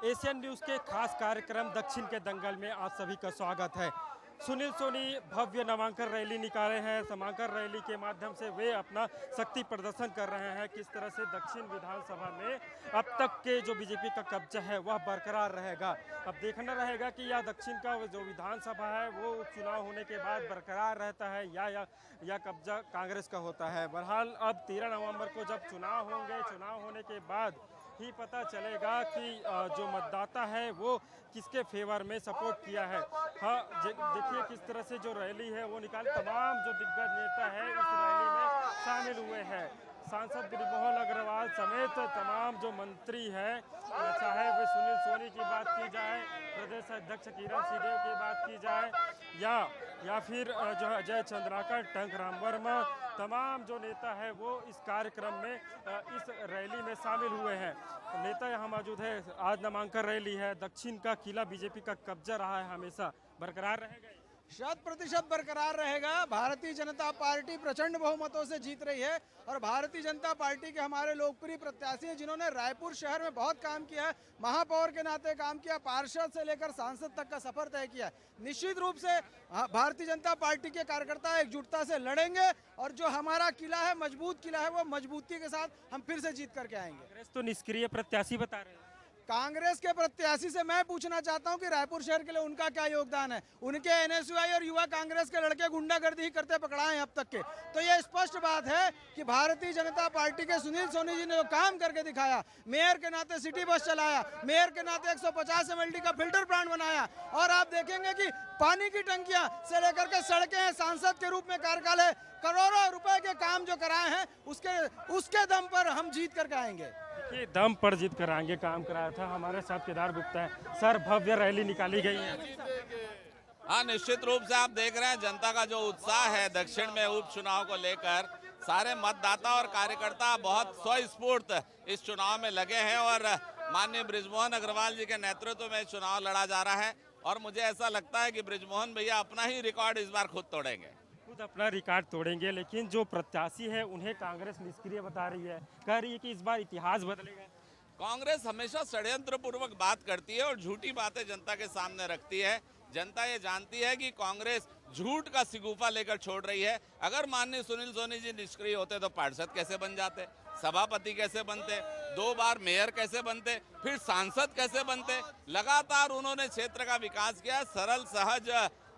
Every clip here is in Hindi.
एशियन न्यूज़ के खास कार्यक्रम दक्षिण के दंगल में आप सभी का स्वागत है। सुनील सोनी भव्य नामांकन रैली निकाले हैं। नामांकन रैली के माध्यम से वे अपना शक्ति प्रदर्शन कर रहे हैं। किस तरह से दक्षिण विधानसभा में अब तक के जो बीजेपी का कब्जा है वह बरकरार रहेगा। अब देखना रहेगा कि यह दक्षिण का जो विधानसभा है वो चुनाव होने के बाद बरकरार रहता है या कब्जा कांग्रेस का होता है। बहरहाल अब 13 नवंबर को जब चुनाव होंगे, चुनाव होने के बाद ही पता चलेगा कि जो मतदाता है वो किसके फेवर में सपोर्ट किया है। हाँ, देखिए किस तरह से जो रैली है वो निकाल, तमाम जो दिग्गज नेता है इस रैली में शामिल हुए हैं। सांसद ब्रिजमोहन अग्रवाल समेत तमाम जो मंत्री हैं, चाहे वे सुनील सोनी की बात की जाए, प्रदेश अध्यक्ष किरण सिंहदेव की बात की जाए या फिर जो अजय चंद्राकर, टंकराम वर्मा, तमाम जो नेता है वो इस कार्यक्रम में इस रैली में शामिल हुए हैं। नेता यहाँ मौजूद है। आज नामांकन रैली है। दक्षिण का किला बीजेपी का कब्जा रहा है, हमेशा बरकरार रहेगा, 100% बरकरार रहेगा। भारतीय जनता पार्टी प्रचंड बहुमतों से जीत रही है और भारतीय जनता पार्टी के हमारे लोकप्रिय प्रत्याशी हैं जिन्होंने रायपुर शहर में बहुत काम किया है, महापौर के नाते काम किया, पार्षद से लेकर सांसद तक का सफर तय किया। निश्चित रूप से भारतीय जनता पार्टी के कार्यकर्ता एकजुटता से लड़ेंगे और जो हमारा किला है, मजबूत किला है, वो मजबूती के साथ हम फिर से जीत करके आएंगे। कांग्रेस तो निष्क्रिय प्रत्याशी बता रहे हैं। कांग्रेस के प्रत्याशी से मैं पूछना चाहता हूं कि रायपुर शहर के लिए उनका क्या योगदान है। उनके एनएसयूआई और युवा कांग्रेस के लड़के गुंडागर्दी ही करते पकड़ाए हैं अब तक के। तो ये स्पष्ट बात है कि भारतीय जनता पार्टी के सुनील सोनी जी ने जो काम करके दिखाया, मेयर के नाते सिटी बस चलाया, मेयर के नाते 150 mld का फिल्टर प्लांट बनाया, और आप देखेंगे कि पानी की टंकियां से लेकर के सड़कें हैं, सांसद के रूप में कार्यकाल है, करोड़ों रुपए के काम जो कराए हैं उसके दम पर हम जीत करके आएंगे। कि दम पर जीत कर आगे काम कराया था। हमारे साथ केदार गुप्ता है। सर, भव्य रैली निकाली गई है। हाँ, निश्चित रूप से आप देख रहे हैं जनता का जो उत्साह है दक्षिण में उपचुनाव को लेकर। सारे मतदाता और कार्यकर्ता बहुत स्वस्फूर्त इस चुनाव में लगे हैं और माननीय ब्रिजमोहन अग्रवाल जी के नेतृत्व में चुनाव लड़ा जा रहा है और मुझे ऐसा लगता है कि ब्रिजमोहन भैया अपना ही रिकॉर्ड इस बार खुद तोड़ेंगे। अपना रिकॉर्ड तोड़ेंगे, लेकिन जो प्रत्याशी है उन्हें कांग्रेस निष्क्रिय बता रही है, कह रही है कि इस बार इतिहास बदलेगा। कांग्रेस हमेशा षड्यंत्र पूर्वक बात करती है और झूठी बातें जनता के सामने रखती है। जनता ये जानती है कि कांग्रेस झूठ का सिगुफा लेकर छोड़ रही है। अगर माननीय सुनील सोनी जी निष्क्रिय होते तो पार्षद कैसे बन जाते, सभापति कैसे बनते, 2 बार मेयर कैसे बनते, फिर सांसद कैसे बनते। लगातार उन्होंने क्षेत्र का विकास किया। सरल सहज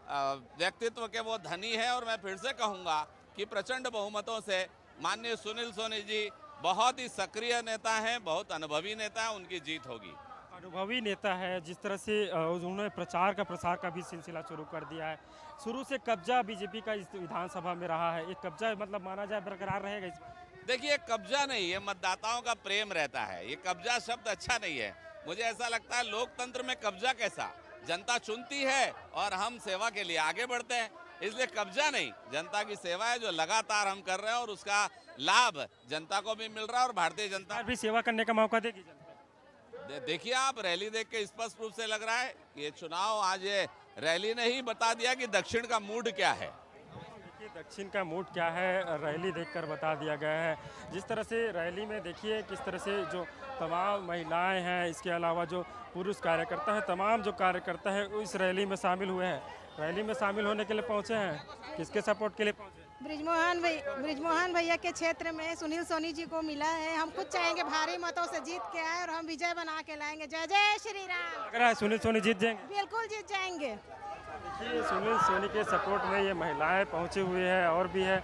व्यक्तित्व के वो धनी है और मैं फिर से कहूंगा कि प्रचंड बहुमतों से माननीय सुनील सोनी जी बहुत ही सक्रिय नेता हैं, बहुत अनुभवी नेता है, उनकी जीत होगी। अनुभवी नेता है। जिस तरह से उन्होंने प्रचार का प्रसार का भी सिलसिला शुरू कर दिया है। शुरू से कब्जा बीजेपी का इस विधानसभा में रहा है। ये कब्जा मतलब माना जाए बरकरार रहेगा इसमें? देखिए, कब्जा नहीं है, मतदाताओं का प्रेम रहता है। ये कब्जा शब्द अच्छा नहीं है। मुझे ऐसा लगता है लोकतंत्र में कब्जा कैसा, जनता चुनती है और हम सेवा के लिए आगे बढ़ते हैं, इसलिए कब्जा नहीं, जनता की सेवा है जो लगातार हम कर रहे हैं और उसका लाभ जनता को भी मिल रहा है और भारतीय जनता भी सेवा करने का मौका देगी जनता। देखिए, आप रैली देख के स्पष्ट रूप से लग रहा है कि ये चुनाव, आज ये रैली ने ही बता दिया कि दक्षिण का मूड क्या है। दक्षिण का मूड क्या है रैली देखकर बता दिया गया है। जिस तरह से रैली में देखिए किस तरह से जो तमाम महिलाएं हैं, इसके अलावा जो पुरुष कार्यकर्ता हैं, तमाम जो कार्यकर्ता है इस रैली में शामिल हुए हैं। रैली में शामिल होने के लिए पहुंचे हैं। किसके सपोर्ट के लिए पहुंचे? ब्रिजमोहन भैया के क्षेत्र में सुनील सोनी जी को मिला है। हम खुद चाहेंगे भारी मतों से जीत के आए और हम विजय बना के लाएंगे। जय जय श्री राम। लग रहा है सुनील सोनी जीत जाएंगे? बिल्कुल जीत जाएंगे। देखिए, सुनील सोनी के सपोर्ट में ये महिलाएं पहुंचे हुए हैं और भी है।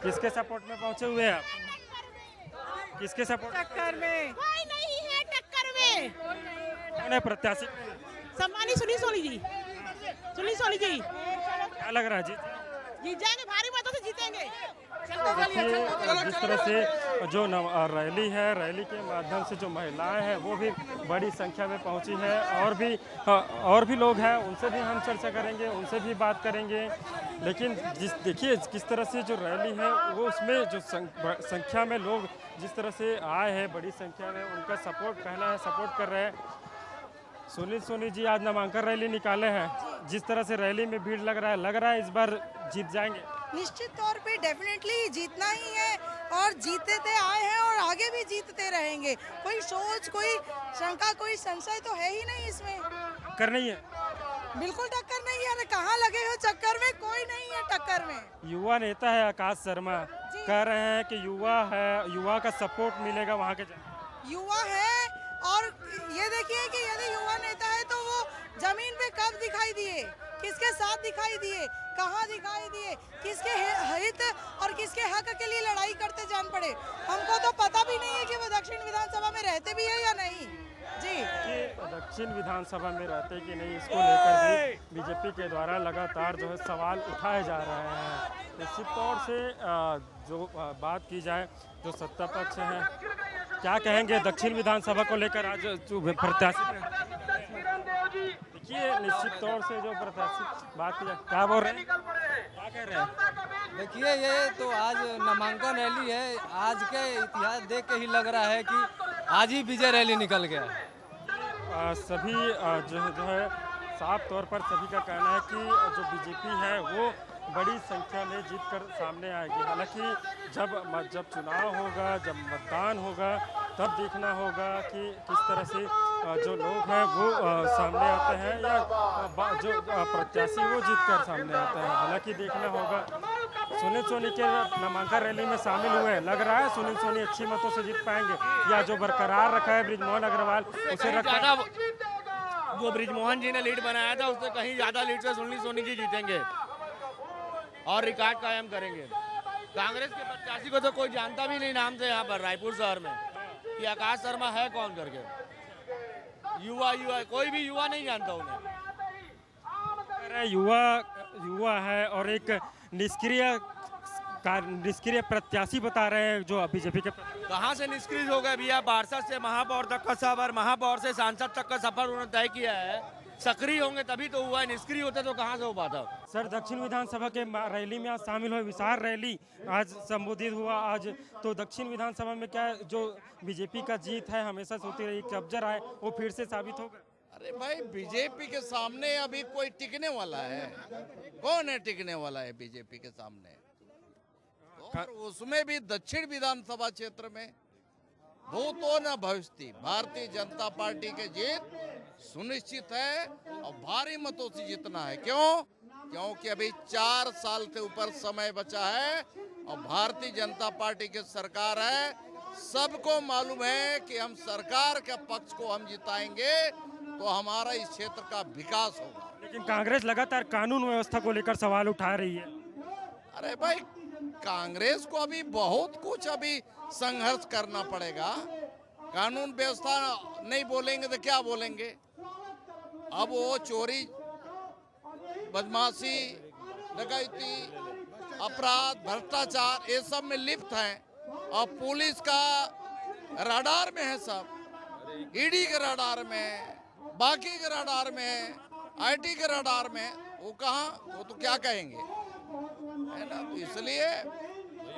किसके सपोर्ट में पहुंचे हुए हैं आप? किसके सपोर्ट? टक्कर में कोई नहीं है, टक्कर में कौन है प्रत्याशी? सम्मानित सुनील सोनी जी। सुनील सोनी जी क्या लग रहा है जीत जाएंगे, भारी मतों से जीतेंगे। देखिए जिस तरह से जो रैली है, रैली के माध्यम से जो महिलाएं हैं वो भी बड़ी संख्या में पहुंची है और भी लोग हैं, उनसे भी हम चर्चा करेंगे, उनसे भी बात करेंगे। लेकिन देखिए किस तरह से जो रैली है वो उसमें जो संख्या में लोग जिस तरह से आए हैं, बड़ी संख्या में उनका सपोर्ट पहला है, सपोर्ट कर रहे हैं। सुनील सोनी जी आज नामांकन रैली निकाले हैं। जिस तरह से रैली में भीड़ लग रहा है इस बार जीत जाएंगे। निश्चित तौर पे डेफिनेटली जीतना ही है और जीतते आए हैं और और आगे भी जीतते रहेंगे। कोई सोच, कोई शंका, कोई संशय तो है ही नहीं इसमें। कर नहीं है, बिल्कुल टक्कर नहीं है। अरे कहाँ लगे हो चक्कर में, कोई नहीं है टक्कर में। युवा नेता है आकाश शर्मा, कह रहे हैं कि युवा है, युवा का सपोर्ट मिलेगा वहाँ के युवा है, और ये देखिए कि यदि युवा नेता है तो वो जमीन पे कब दिखाई दिए, किसके साथ दिखाई दिए, कहाँ दिखाई दिए, किसके हित और किसके हक के लिए लड़ाई करते जान पड़े। हमको तो पता भी नहीं है कि वो दक्षिण विधानसभा में रहते भी है या नहीं जी। कि दक्षिण विधानसभा में रहते कि नहीं, इसको लेकर भी बीजेपी के द्वारा लगातार जो है सवाल उठाए जा रहे हैं। निश्चित तौर से जो बात की जाए जो सत्ता पक्ष है, क्या कहेंगे दक्षिण विधानसभा को लेकर आज जो प्रत्याशी, देखिए निश्चित तौर से जो प्रत्याशी बात की जाए, क्या बोल रहे हैं, क्या कह रहे हैं? देखिए ये तो आज नामांकन रैली है, आज के इतिहास देख के ही लग रहा है कि आज ही विजय रैली निकल गया। सभी जो है साफ तौर पर सभी का कहना है कि जो बीजेपी है वो बड़ी संख्या में जीत कर सामने आएगी। हालांकि जब चुनाव होगा, जब मतदान होगा, तब देखना होगा कि किस तरह से जो लोग हैं वो सामने आते हैं या जो प्रत्याशी वो जीत कर सामने आते हैं। हालांकि देखना होगा। सुनील सोनी के नामांकन रैली में शामिल हुए, लग रहा है सुनील सोनी अच्छी मतों से जीत पाएंगे, या जो बरकरार रखा है बृजमोहन अग्रवाल उसे रखा, जो बृजमोहन जी ने लीड बनाया था उससे कहीं ज्यादा लीड से सुनील सोनी जी जीतेंगे और रिकॉर्ड कायम करेंगे। कांग्रेस के प्रत्याशी को तो कोई जानता भी नहीं नाम से यहाँ पर रायपुर शहर में कि आकाश शर्मा है कौन करके। युवा कोई भी युवा नहीं जानता उन्हें। युवा है और एक निष्क्रिय प्रत्याशी बता रहे हैं जो बीजेपी के। कहाँ से निष्क्रिय हो गए भैया? पार्षद से महापौर तक का सफर, महापौर से सांसद तक का सफर उन्होंने तय किया है। सक्रिय होंगे तभी तो हुआ है, निष्क्रिय होते तो कहाँ से हो पाता। सर दक्षिण विधानसभा के रैली में आज शामिल हुए, विशाल रैली आज संबोधित हुआ आज, तो दक्षिण विधानसभा में क्या जो बीजेपी का जीत है हमेशा से होती रही, कब्जा रहा है, वो फिर से साबित होगा? अरे भाई बीजेपी के सामने अभी कोई टिकने वाला है? कौन है टिकने वाला है बीजेपी के सामने? और उसमें भी दक्षिण विधानसभा क्षेत्र में भूतो न भविष्यति भारतीय जनता पार्टी के जीत सुनिश्चित है और भारी मतों से जीतना है। क्यों? क्योंकि अभी 4 साल से ऊपर समय बचा है और भारतीय जनता पार्टी की सरकार है। सबको मालूम है कि हम सरकार के पक्ष को हम जिताएंगे तो हमारा इस क्षेत्र का विकास होगा। लेकिन कांग्रेस लगातार कानून व्यवस्था को लेकर सवाल उठा रही है। अरे भाई कांग्रेस को अभी बहुत कुछ अभी संघर्ष करना पड़ेगा। कानून व्यवस्था नहीं बोलेंगे तो क्या बोलेंगे? अब वो चोरी, बदमाशी, डकैती, अपराध, भ्रष्टाचार ये सब में लिप्त हैं और पुलिस का रडार में है सब। ईडी के रडार में, बाकी के रडार में, आईटी के रडार में। वो कहाँ, वो तो क्या कहेंगे, है ना? इसलिए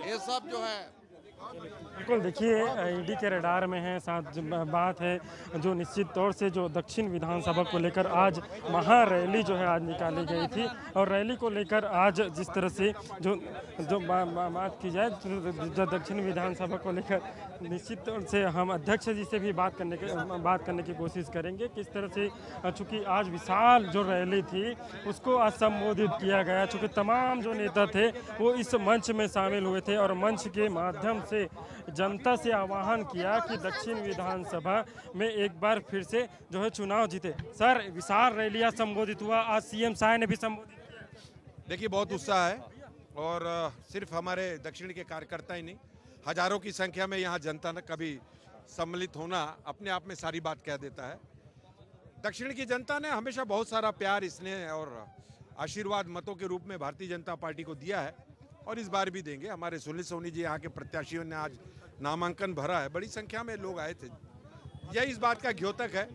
ये सब जो है बिल्कुल देखिए ईडी के रडार में है। साथ बात है जो निश्चित तौर से जो दक्षिण विधानसभा को लेकर आज महा रैली जो है आज निकाली गई थी, और रैली को लेकर आज जिस तरह से जो बात की जाए जो दक्षिण विधानसभा को लेकर निश्चित तौर से हम अध्यक्ष जी से भी बात करने की कोशिश करेंगे किस तरह से, चूँकि आज विशाल जो रैली थी उसको आज संबोधित किया गया। चूँकि तमाम जो नेता थे वो इस मंच में शामिल हुए थे और मंच के माध्यम से जनता से आह्वान किया कि दक्षिण विधानसभा में एक बार फिर से जो है चुनाव जीते। सर विशाल रैली आज संबोधित हुआ, आज सीएम साहब ने भी संबोधित किया। देखिए बहुत उत्साह है और सिर्फ हमारे दक्षिण के कार्यकर्ता ही नहीं, हजारों की संख्या में यहाँ जनता ने कभी सम्मिलित होना अपने आप में सारी बात कह देता है। दक्षिण की जनता ने हमेशा बहुत सारा प्यार, स्नेह और आशीर्वाद मतों के रूप में भारतीय जनता पार्टी को दिया है और इस बार भी देंगे। हमारे सुनील सोनी जी यहाँ के प्रत्याशियों ने आज नामांकन भरा है, बड़ी संख्या में लोग आए थे। यह इस बात का द्योतक है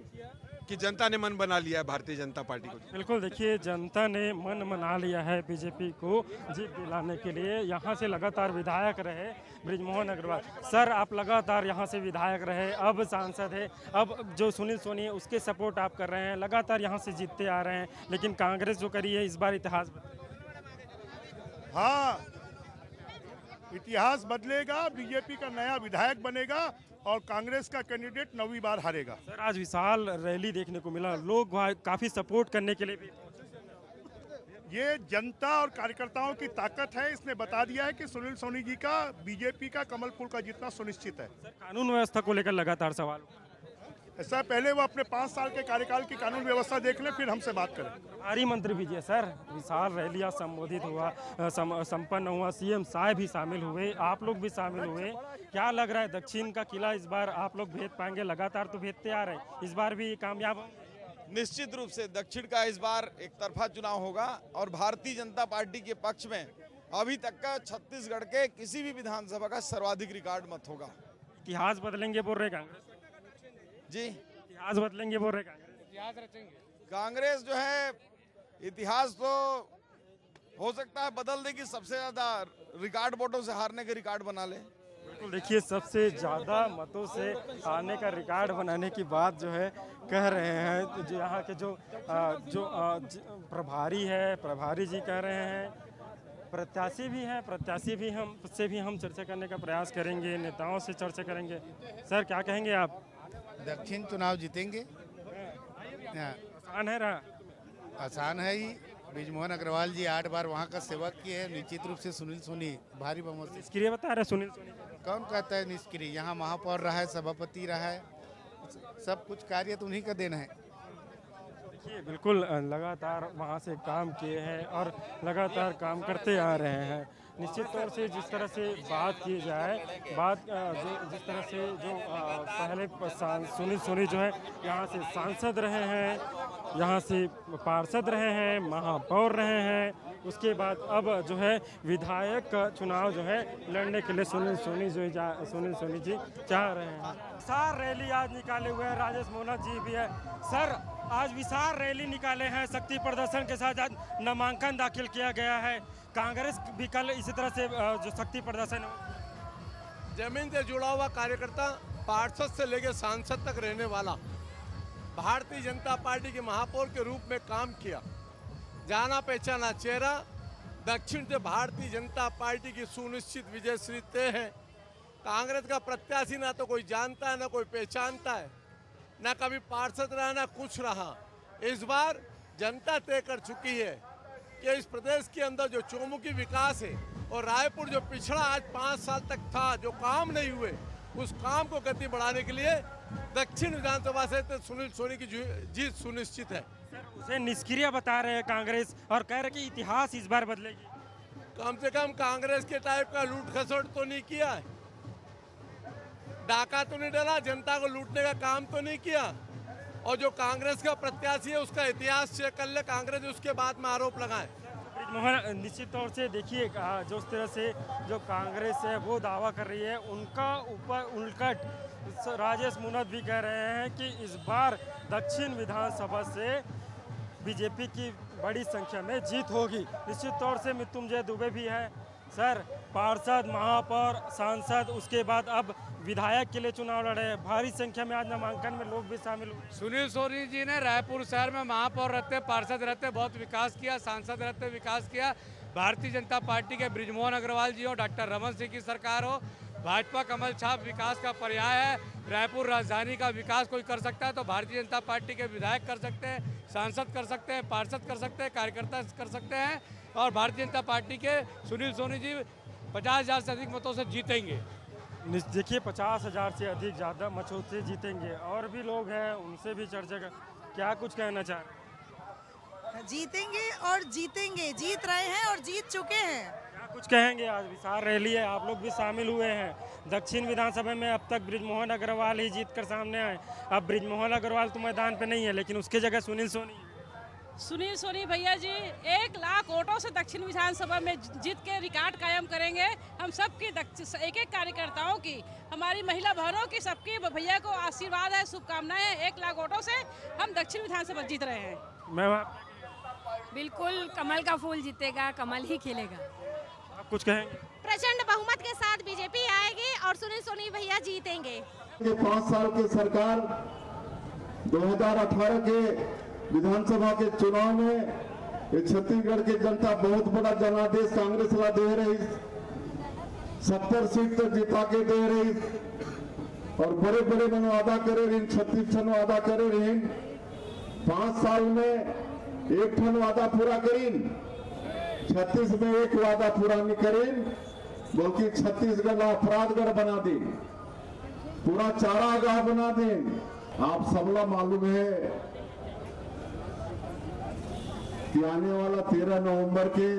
कि जनता ने मन बना लिया है भारतीय जनता पार्टी को। बिल्कुल देखिए जनता ने मन बना लिया है बीजेपी को जीत दिलाने के लिए। यहाँ से लगातार विधायक रहे बृजमोहन अग्रवाल। सर आप लगातार यहाँ से विधायक रहे, अब सांसद है, अब जो सुनील सोनी है उसके सपोर्ट आप कर रहे हैं, लगातार यहाँ से जीतते आ रहे हैं, लेकिन कांग्रेस जो करी है इस बार इतिहास। हाँ इतिहास बदलेगा, बीजेपी का नया विधायक बनेगा और कांग्रेस का कैंडिडेट 9वीं बार हारेगा। सर आज विशाल रैली देखने को मिला, लोग वहाँ काफ़ी सपोर्ट करने के लिए भी। ये जनता और कार्यकर्ताओं की ताकत है। इसने बता दिया है कि सुनील सोनी जी का बीजेपी का कमल फूल का जीतना सुनिश्चित है। सर कानून व्यवस्था को लेकर लगातार सवाल, ऐसा पहले वो अपने 5 साल के कार्यकाल की कानून व्यवस्था देख लें, फिर हमसे बात करें। प्रभारी मंत्री भी सर विशाल रैलियां संबोधित हुआ, संपन्न हुआ, सीएम साहब भी शामिल हुए, आप लोग भी शामिल हुए। क्या लग रहा है दक्षिण का किला इस बार आप लोग भेद पाएंगे? लगातार तो भेदते आ रहे हैं, इस बार भी कामयाब होंगे? निश्चित रूप से दक्षिण का इस बार एक तरफा चुनाव होगा और भारतीय जनता पार्टी के पक्ष में अभी तक का छत्तीसगढ़ के किसी भी विधानसभा का सर्वाधिक रिकॉर्ड मत होगा। इतिहास बदलेंगे बोल रहे कांग्रेस जी, इतिहास बदलेंगे बोल रहे कांग्रेस, इतिहास रचेंगे। कांग्रेस जो है इतिहास तो हो सकता है बदल देगी, सबसे ज्यादा रिकॉर्ड वोटों से हारने के रिकॉर्ड बना ले। बिल्कुल, देखिए सबसे ज़्यादा मतों से आने का रिकॉर्ड बनाने की बात जो है कह रहे हैं, जो यहाँ के जो प्रभारी जी कह रहे हैं, प्रत्याशी भी हम उससे भी हम चर्चा करने का प्रयास करेंगे, नेताओं से चर्चा करेंगे। सर क्या कहेंगे आप? दक्षिण चुनाव जीतेंगे। आसान है रहा? आसान है ही। बृजमोहन अग्रवाल जी 8 बार वहाँ का सेवा किए हैं। निश्चित रूप से सुनील सोनी भारी बहुमत से। निष्क्रिय बता रहे सुनील सोनी? कौन कहता है निष्क्रिय? यहाँ महापौर रहा है, सभापति रहा है, सब कुछ कार्य तो उन्हीं का देना है। देखिए बिल्कुल लगातार वहाँ से काम किए हैं और लगातार काम करते आ रहे हैं। निश्चित तौर से जिस तरह से बात की जाए, जिस तरह से जो पहले सुनील सोनी जो है यहाँ से सांसद रहे हैं, यहाँ से पार्षद रहे हैं, महापौर रहे हैं, उसके बाद अब जो है विधायक का चुनाव जो है लड़ने के लिए सुनील सोनी जी चाह रहे हैं। विशाल रैली आज निकाले हुए हैं, राजेश मोहन जी भी है। सर आज विशाल रैली निकाले हैं, शक्ति प्रदर्शन के साथ आज नामांकन दाखिल किया गया है। कांग्रेस भी कल इसी तरह से जो शक्ति प्रदर्शन है, जमीन से जुड़ा हुआ कार्यकर्ता, पार्षद से लेकर सांसद तक रहने वाला, भारतीय जनता पार्टी के महापौर के रूप में काम किया, जाना पहचाना चेहरा, दक्षिण से भारतीय जनता पार्टी की सुनिश्चित विजय श्री तय है। कांग्रेस का प्रत्याशी ना तो कोई जानता है, ना कोई पहचानता है, ना कभी पार्षद रहा, ना कुछ रहा। इस बार जनता तय कर चुकी है कि इस प्रदेश के अंदर जो चौमुखी विकास है और रायपुर जो पिछड़ा आज 5 साल तक था, जो काम नहीं हुए, उस काम को गति बढ़ाने के लिए दक्षिण विधानसभा से तो सुनील सोनी की जीत सुनिश्चित है। उसे निष्क्रिय बता रहे हैं कांग्रेस और कह रहे कि इतिहास इस बार बदलेगी। कम से कम कांग्रेस के टाइप का लूट खसोट तो नहीं किया है, डाका तो नहीं डाला, जनता को लूटने का काम तो नहीं किया। और जो कांग्रेस का प्रत्याशी है उसका इतिहास चेक कर ले कांग्रेस, उसके बाद में आरोप लगाए। मोहन निश्चित तौर से देखिए जो इस तरह से जो कांग्रेस है वो दावा कर रही है, उनका ऊपर उलट राजेश मुनत भी कह रहे हैं कि इस बार दक्षिण विधानसभा से बीजेपी की बड़ी संख्या में जीत होगी। निश्चित तौर से मृत्युंजय दुबे भी है। सर पार्षद, महापौर, सांसद, उसके बाद अब विधायक के लिए चुनाव लड़े, भारी संख्या में आज नामांकन में लोग भी शामिल हुए। सुनील सोनी जी ने रायपुर शहर में महापौर रहते, पार्षद रहते बहुत विकास किया, सांसद रहते विकास किया। भारतीय जनता पार्टी के बृजमोहन अग्रवाल जी हो, डॉक्टर रमन सिंह की सरकार हो, भाजपा कमल छाप विकास का पर्याय है। रायपुर राजधानी का विकास कोई कर सकता है तो भारतीय जनता पार्टी के विधायक कर सकते हैं, सांसद कर सकते हैं, पार्षद कर सकते हैं, कार्यकर्ता कर सकते हैं। और भारतीय जनता पार्टी के सुनील सोनी जी 50,000 से अधिक मतों से जीतेंगे। देखिए 50,000 से अधिक ज़्यादा मतों से जीतेंगे। और भी लोग हैं, उनसे भी चर्चा कर, क्या कुछ कहना चाह रहे हैं? जीतेंगे और जीतेंगे, जीत रहे हैं और जीत चुके हैं। क्या कुछ कहेंगे? आज विशाल रैली है, आप लोग भी शामिल हुए हैं। दक्षिण विधानसभा में अब तक बृजमोहन अग्रवाल ही जीत कर सामने आए। अब बृजमोहन अग्रवाल तो मैदान पे नहीं है, लेकिन उसकी जगह सुनील सोनी भैया जी 1 लाख वोटों से दक्षिण विधानसभा में जीत के रिकॉर्ड कायम करेंगे। हम सबकी एक कार्यकर्ताओं की, हमारी महिला बहनों की, सबकी भैया को आशीर्वाद है, शुभकामनाएं। 1 लाख वोटों से हम दक्षिण विधानसभा जीत रहे हैं। मैं बिल्कुल कमल का फूल जीतेगा, कमल ही खिलेगा। आप कुछ कहेंगे? प्रचंड बहुमत के साथ बीजेपी आएगी और सुनील सोनी भैया जीतेंगे। 5 साल की सरकार 2018 के विधानसभा के चुनाव में छत्तीसगढ़ की जनता बहुत बड़ा जनादेश कांग्रेस ला दे रही। 70 सीट तक जिता के दे रही और बड़े बड़े मन वादा करे रही, 36 ठन वादा करे रही। 5 साल में 1 ठन वादा पूरा करीन, 36 में 1 वादा पूरा नहीं करीन, बल्कि छत्तीसगढ़ अपराधगढ़ बना दी, पूरा चारागाह बना दी। आप सबला मालूम है कि आने वाला 13 नवंबर के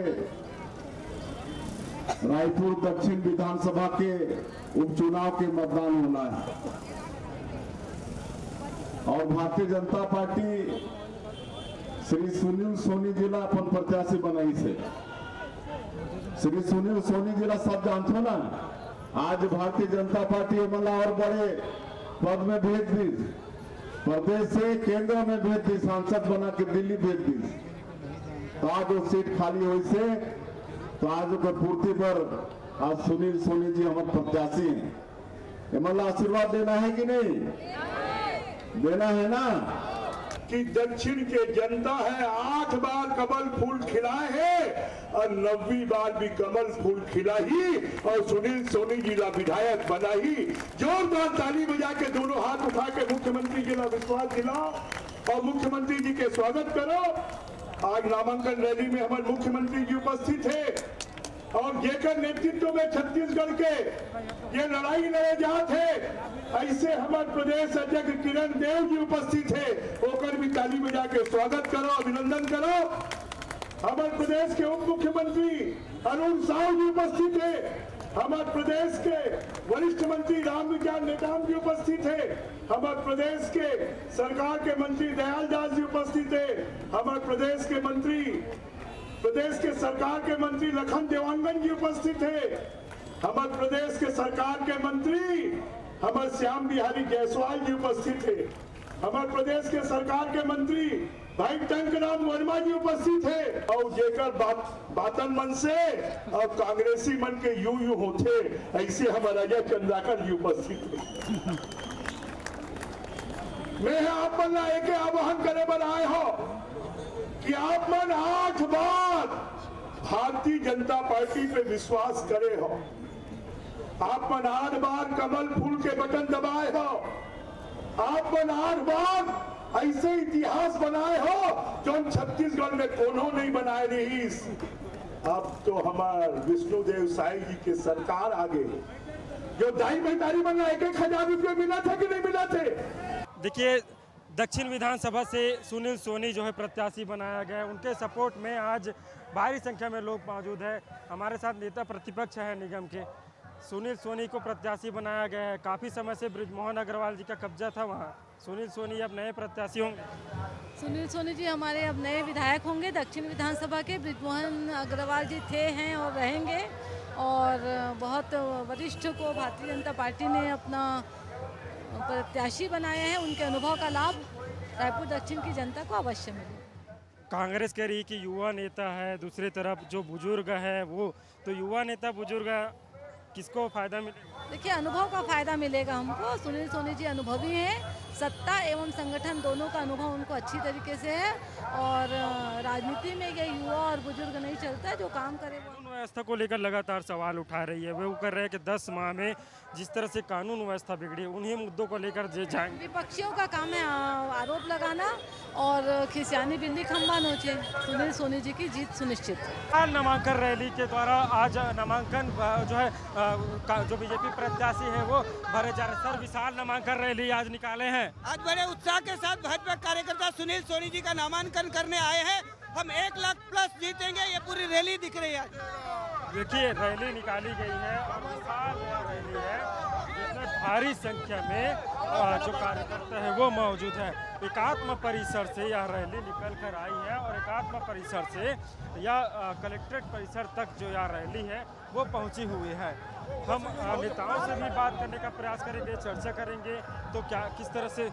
रायपुर दक्षिण विधानसभा के उपचुनाव के मतदान होना है और भारतीय जनता पार्टी श्री सुनील सोनी जी ला अपन प्रत्याशी बनाई से। श्री सुनील सोनी जी ला सब जानते हो ना, आज भारतीय जनता पार्टी मला और बड़े पद में भेज दी, प्रदेश से केंद्र में भेज दी, सांसद बना के दिल्ली भेज दी। तो आज वो सीट खाली हुई से, तो आज पूर्ति पर आज सुनील सोनी जी हमारे प्रत्याशी हैं। मतलब आशीर्वाद देना है कि नहीं? देना है ना? कि दक्षिण के जनता है 8 बार कमल फूल खिलाए हैं और 90वीं बार भी कमल फूल खिला ही और सुनील सोनी जी ला विधायक बना ही। जोरदार ताली बजा के दोनों हाथ उठा के मुख्यमंत्री जी ला विश्वास दिलाओ और मुख्यमंत्री जी के स्वागत करो। आज नामांकन रैली में हमारे मुख्यमंत्री जी उपस्थित थे और जेकर नेतृत्व में छत्तीसगढ़ के ये लड़ाई लड़े जाते हैं, ऐसे हमारे प्रदेश अध्यक्ष किरण देव जी उपस्थित थे, होकर भी ताली बजा के स्वागत करो, अभिनंदन करो। हमारे प्रदेश के उप मुख्यमंत्री अरुण साहू जी उपस्थित थे, हमारे प्रदेश के वरिष्ठ मंत्री रामविचार नेताम जी उपस्थित थे, हमारे प्रदेश के सरकार के मंत्री दयाल दास जी उपस्थित थे, हमारे प्रदेश के मंत्री, प्रदेश के सरकार के मंत्री लखन देवांगन जी उपस्थित थे, हमारे प्रदेश के सरकार के मंत्री हमारे श्याम बिहारी जायसवाल जी उपस्थित थे, हमारे प्रदेश के सरकार के मंत्री भाई टंकराम वर्मा जी उपस्थित थे और जेकर बातन मन से और कांग्रेसी मन के यू होते, ऐसे हमारा अजय चंद्राकर जी उपस्थित थे। मैं आप मन एक आह्वान करे पर आए हो कि आप मन 8 बार भारतीय जनता पार्टी पे विश्वास करे हो, आप मन 8 बार कमल फूल के बटन दबाए हो, आप मन 8 बार ऐसे इतिहास बनाए हो जो छत्तीसगढ़ में कोनो नहीं बनाए रही। अब तो हमारे विष्णुदेव साई जी के सरकार आगे जो दाई बेदारी बना 1-1 हजार रुपये मिला था कि नहीं मिला थे। देखिए, दक्षिण विधानसभा से सुनील सोनी जो है प्रत्याशी बनाया गया है, उनके सपोर्ट में आज भारी संख्या में लोग मौजूद है। हमारे साथ नेता प्रतिपक्ष है निगम के, सुनील सोनी को प्रत्याशी बनाया गया है। काफ़ी समय से बृजमोहन अग्रवाल जी का कब्जा था वहाँ। सुनील सोनी अब नए प्रत्याशी होंगे। सुनील सोनी जी हमारे अब नए विधायक होंगे दक्षिण विधानसभा के। बृजमोहन अग्रवाल जी थे, हैं और रहेंगे और बहुत वरिष्ठ को भारतीय जनता पार्टी ने अपना प्रत्याशी बनाया है। उनके अनुभव का लाभ रायपुर दक्षिण की जनता को अवश्य मिले। कांग्रेस कह रही कि युवा नेता है, दूसरी तरफ जो बुजुर्ग है वो, तो युवा नेता बुजुर्ग किसको फायदा मिलेगा? देखिए, अनुभव का फायदा मिलेगा हमको। सुनील सोनी जी अनुभवी हैं, सत्ता एवं संगठन दोनों का अनुभव उनको अच्छी तरीके से है और राजनीति में ये युवा और बुजुर्ग नहीं चलता है, जो काम करे वो। कानून व्यवस्था को लेकर लगातार सवाल उठा रही है। वो कर रहे हैं कि 10 माह में जिस तरह से कानून व्यवस्था बिगड़ी, उन्हीं मुद्दों को लेकर जाएंगे। विपक्षियों का काम है आरोप लगाना और खिसियानी बिल्ली खंबा नोचे। सुनील सोनी जी की जीत सुनिश्चित है। नामांकन रैली के द्वारा आज नामांकन जो है जो बीजेपी प्रत्याशी है वो भरे जा रहे। सर, विशाल नामांकन रैली आज निकाले हैं। आज बड़े उत्साह के साथ भाजपा कार्यकर्ता सुनील सोनी जी का नामांकन करने आए हैं। हम 1 लाख प्लस जीतेंगे, ये पूरी रैली दिख रही है। देखिए, रैली निकाली गई है और विशाल रैली है, जिसमें भारी संख्या में जो कार्यकर्ता है वो मौजूद है। एकात्म परिसर से यह रैली निकल कर आई है और एकात्म परिसर से यह कलेक्ट्रेट परिसर तक जो यह रैली है वो पहुंची हुई है। हम नेताओं से भी बात करने का प्रयास करेंगे, चर्चा करेंगे तो क्या किस तरह से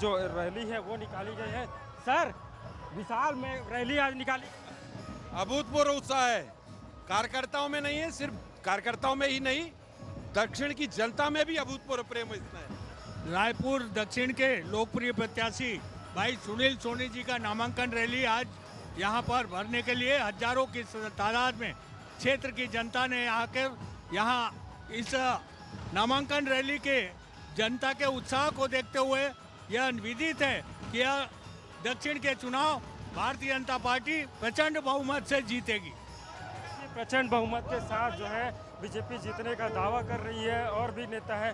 जो रैली है वो निकाली गई है। सर, विशाल में रैली आज निकाली, अभूतपूर्व उत्साह है। कार्यकर्ताओं में नहीं है, सिर्फ कार्यकर्ताओं में ही नहीं, दक्षिण की जनता में भी अभूतपूर्व प्रेम है। रायपुर दक्षिण के लोकप्रिय प्रत्याशी भाई सुनील सोनी जी का नामांकन रैली आज यहाँ पर भरने के लिए हजारों की तादाद में क्षेत्र की जनता ने आकर यहाँ इस नामांकन रैली के जनता के उत्साह को देखते हुए यह विदित है कि यह दक्षिण के चुनाव भारतीय जनता पार्टी प्रचंड बहुमत से जीतेगी। प्रचंड बहुमत के साथ जो है बीजेपी जीतने का दावा कर रही है। और भी नेता है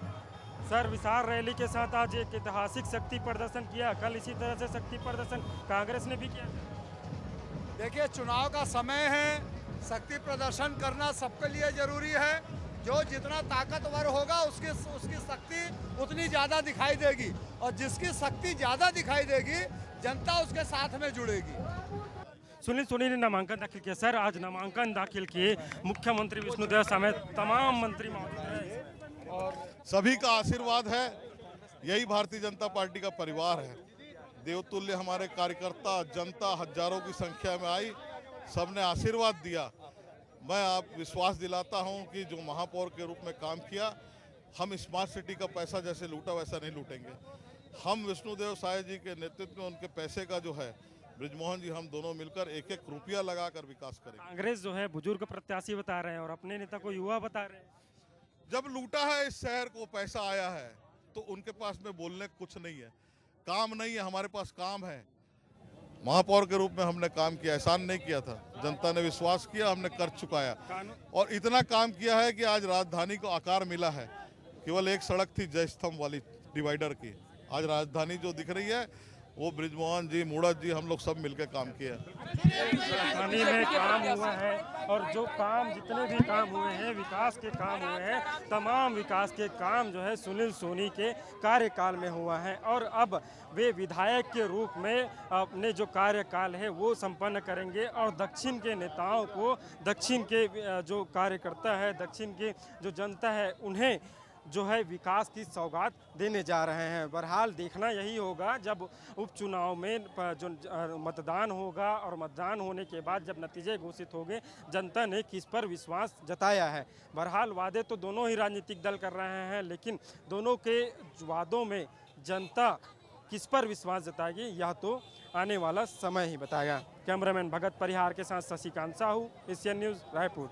सर, विशाल रैली के साथ आज एक ऐतिहासिक शक्ति प्रदर्शन किया, कल इसी तरह से शक्ति प्रदर्शन कांग्रेस ने भी किया। देखिए, चुनाव का समय है, शक्ति प्रदर्शन करना सबके लिए जरूरी है। जो जितना ताकतवर होगा उसकी शक्ति उतनी ज़्यादा दिखाई देगी, और जिसकी शक्ति ज़्यादा दिखाई देगी जनता उसके साथ में जुड़ेगी। सुनील सोनी ने नामांकन दाखिल किया। सर, आज नामांकन दाखिल किए, मुख्यमंत्री विष्णुदेव समेत तमाम मंत्री मौजूद हैं और सभी का आशीर्वाद है। यही भारतीय जनता पार्टी का परिवार है। देवतुल्य हमारे कार्यकर्ता, जनता हजारों की संख्या में आई, सबने आशीर्वाद दिया। मैं आप विश्वास दिलाता हूं कि जो महापौर के रूप में काम किया, हम स्मार्ट सिटी का पैसा जैसे लूटा वैसा नहीं लूटेंगे। हम विष्णुदेव साय जी के नेतृत्व में उनके पैसे का जो है, ब्रिजमोहन जी हम दोनों मिलकर एक एक रुपया लगाकर विकास करेंगे। कांग्रेस जो है बुजुर्ग प्रत्याशी बता रहे हैं और अपने नेता को युवा बता रहे हैं। जब लूटा है इस शहर को, पैसा आया है, तो उनके पास में बोलने कुछ नहीं है, काम नहीं है। हमारे पास काम है। महापौर के रूप में हमने काम किया, एहसान नहीं किया था। जनता ने विश्वास किया, हमने कर चुकाया और इतना काम किया है कि आज राजधानी को आकार मिला है। केवल एक सड़क थी जय स्तंभ वाली डिवाइडर की, आज राजधानी जो दिख रही है वो ब्रिजमोहन जी, मूड़त जी, हम लोग सब मिलकर काम किया। राजधानी में काम हुआ है और जो काम, जितने भी काम हुए हैं, विकास के काम हुए हैं, तमाम विकास के काम जो है सुनील सोनी के कार्यकाल में हुआ है। और अब वे विधायक के रूप में अपने जो कार्यकाल है वो संपन्न करेंगे और दक्षिण के नेताओं को, दक्षिण के जो कार्यकर्ता है, दक्षिण की जो जनता है, उन्हें जो है विकास की सौगात देने जा रहे हैं। बहरहाल देखना यही होगा जब उपचुनाव में जो मतदान होगा और मतदान होने के बाद जब नतीजे घोषित होंगे, जनता ने किस पर विश्वास जताया है। बहरहाल वादे तो दोनों ही राजनीतिक दल कर रहे हैं, लेकिन दोनों के वादों में जनता किस पर विश्वास जताएगी यह तो आने वाला समय ही बताएगा। कैमरामैन भगत परिहार के साथ शशिकांत साहू, एशियन न्यूज़, रायपुर।